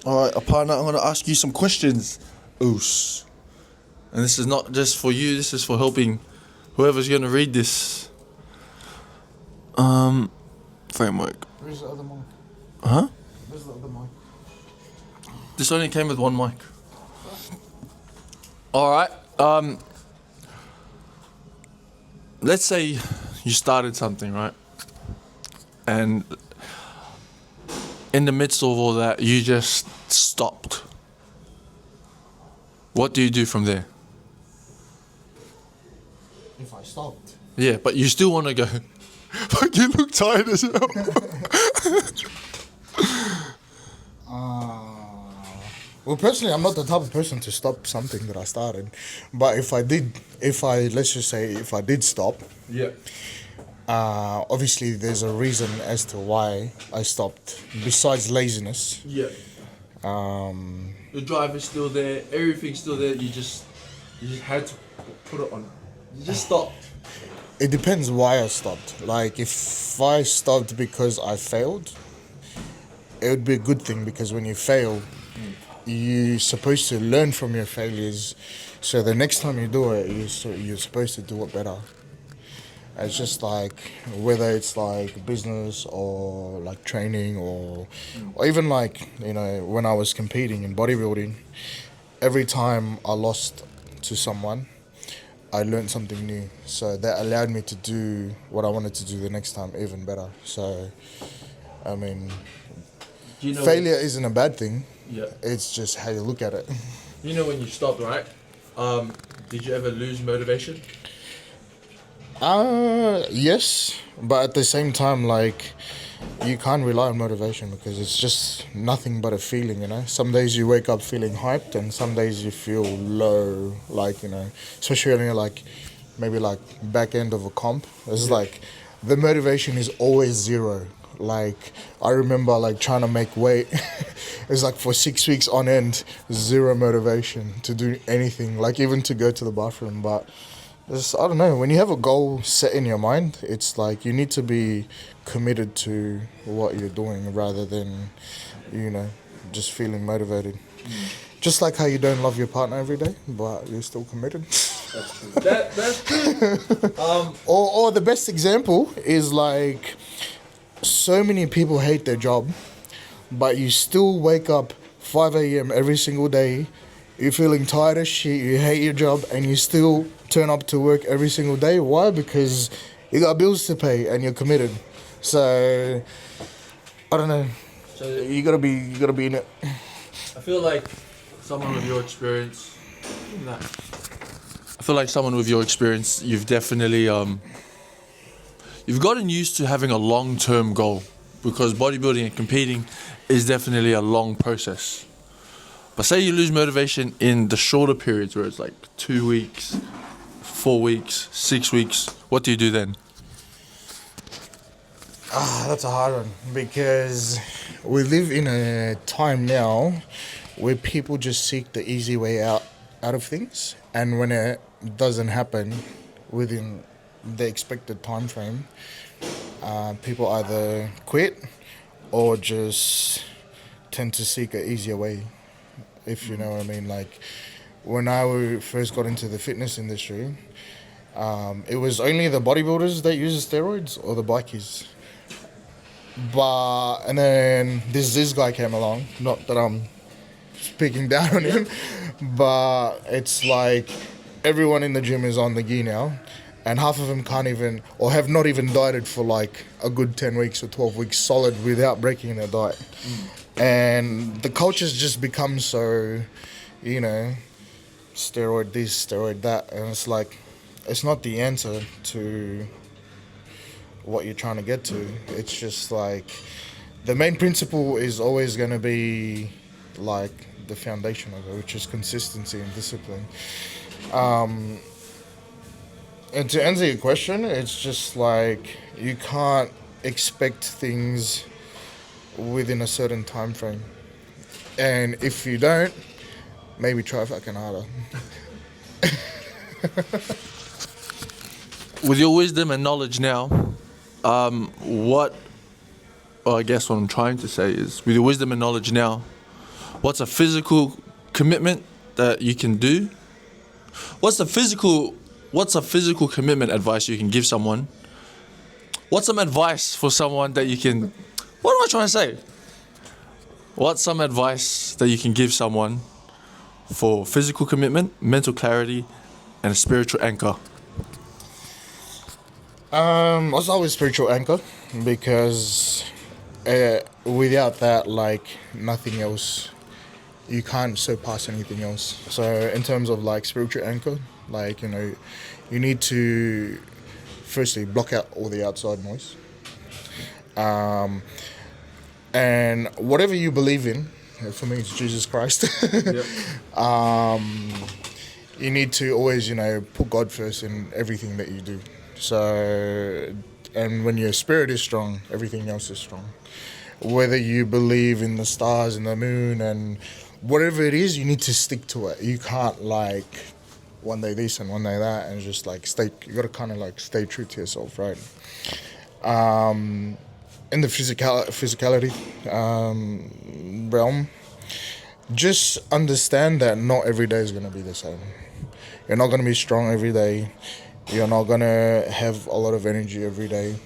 All right, partner, I'm going to ask you some questions. Oos. And this is not just for you, this is for helping whoever's going to read this framework. Where's the other mic? Huh? Where's the other mic? This only came with one mic. All right. Let's say you started something, right? And in the midst of all that, you just stopped. What do you do from there? If I stopped. Yeah, but you still want to go. Fuck, you look tired as hell. Well, personally, I'm not the type of person to stop something that I started. But if I did stop, Yeah. obviously there's a reason as to why I stopped, besides laziness. Yeah. The drive is still there, everything's still there, you just had to put it on. You just stopped. It depends why I stopped. Like, if I stopped because I failed, it would be a good thing, because when you fail, you're supposed to learn from your failures, so the next time you do it, you're supposed to do it better. It's just like, whether it's like business or like training or even like, when I was competing in bodybuilding, every time I lost to someone, I learned something new. So that allowed me to do what I wanted to do the next time even better. So, I mean, failure isn't a bad thing. Yeah. It's just how you look at it. You know when you stopped, right? Did you ever lose motivation? Yes, but at the same time, like, you can't rely on motivation, because it's just nothing but a feeling, Some days you wake up feeling hyped, and some days you feel low, like, especially when you're like, maybe like back end of a comp. It's like, the motivation is always zero. Like, I remember like trying to make weight. It's like for 6 weeks on end, zero motivation to do anything, like even to go to the bathroom. But I don't know, when you have a goal set in your mind, it's like you need to be committed to what you're doing rather than, just feeling motivated. Just like how you don't love your partner every day, but you're still committed. That's true. That's true. Or the best example is like, so many people hate their job, but you still wake up 5 a.m. every single day, you're feeling tired as shit, you hate your job, and you still turn up to work every single day. Why? Because you got bills to pay and you're committed. So, I don't know. So you gotta be in it. I feel like someone with your experience. You've definitely you've gotten used to having a long-term goal, because bodybuilding and competing is definitely a long process. But say you lose motivation in the shorter periods, where it's like 2 weeks, 4 weeks, 6 weeks. What do you do then? That's a hard one, because we live in a time now where people just seek the easy way out of things, and when it doesn't happen within the expected time frame, people either quit or just tend to seek an easier way, if you know what I mean. Like, when I first got into the fitness industry, it was only the bodybuilders that use steroids or the bikies. And then this guy came along, not that I'm speaking down on him, but it's like everyone in the gym is on the gi now, and half of them can't even, or have not even dieted for like a good 10 weeks or 12 weeks solid without breaking their diet. And the culture's just become so, steroid this, steroid that, and it's like, it's not the answer to what you're trying to get to. It's just like, the main principle is always going to be like the foundation of it, which is consistency and discipline. And to answer your question, it's just like, you can't expect things within a certain time frame. And if you don't, maybe try fucking harder. With your wisdom and knowledge now, I guess what I'm trying to say is, with your wisdom and knowledge now, What's a physical commitment that you can do? What's a physical commitment advice you can give someone? What's some advice for someone that you can... What am I trying to say? What's some advice that you can give someone for physical commitment, mental clarity, and a spiritual anchor? I'll start with spiritual anchor because without that, like nothing else, you can't surpass anything else. So in terms of like spiritual anchor, like you need to firstly block out all the outside noise. And whatever you believe in, for me it's Jesus Christ. Yep. You need to always, put God first in everything that you do. So, and when your spirit is strong, everything else is strong. Whether you believe in the stars and the moon and whatever it is, you need to stick to it. You can't like one day this and one day that and just like you gotta kind of like stay true to yourself, right? In the physicality realm, just understand that not every day is going to be the same. You're not going to be strong every day. You're not going to have a lot of energy every day.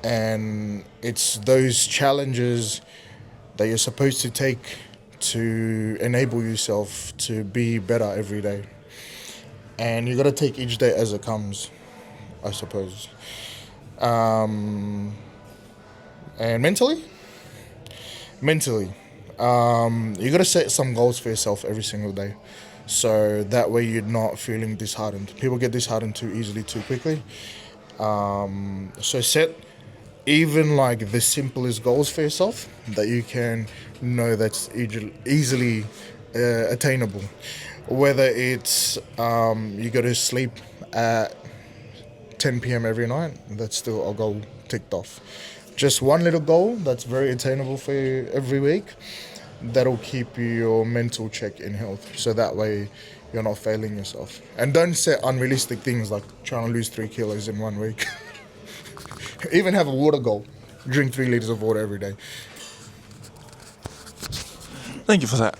And it's those challenges that you're supposed to take to enable yourself to be better every day. And you got to take each day as it comes, I suppose. And mentally, you got to set some goals for yourself every single day. So that way you're not feeling disheartened. People get disheartened too easily, too quickly. So set even like the simplest goals for yourself that you can know that's easily attainable. Whether it's you go to sleep at 10 p.m. every night, that's still a goal ticked off. Just one little goal that's very attainable for you every week. That'll keep your mental check in health. So that way you're not failing yourself. And don't set unrealistic things like trying to lose 3 kilos in 1 week. Even have a water goal. Drink 3 liters of water every day. Thank you for that.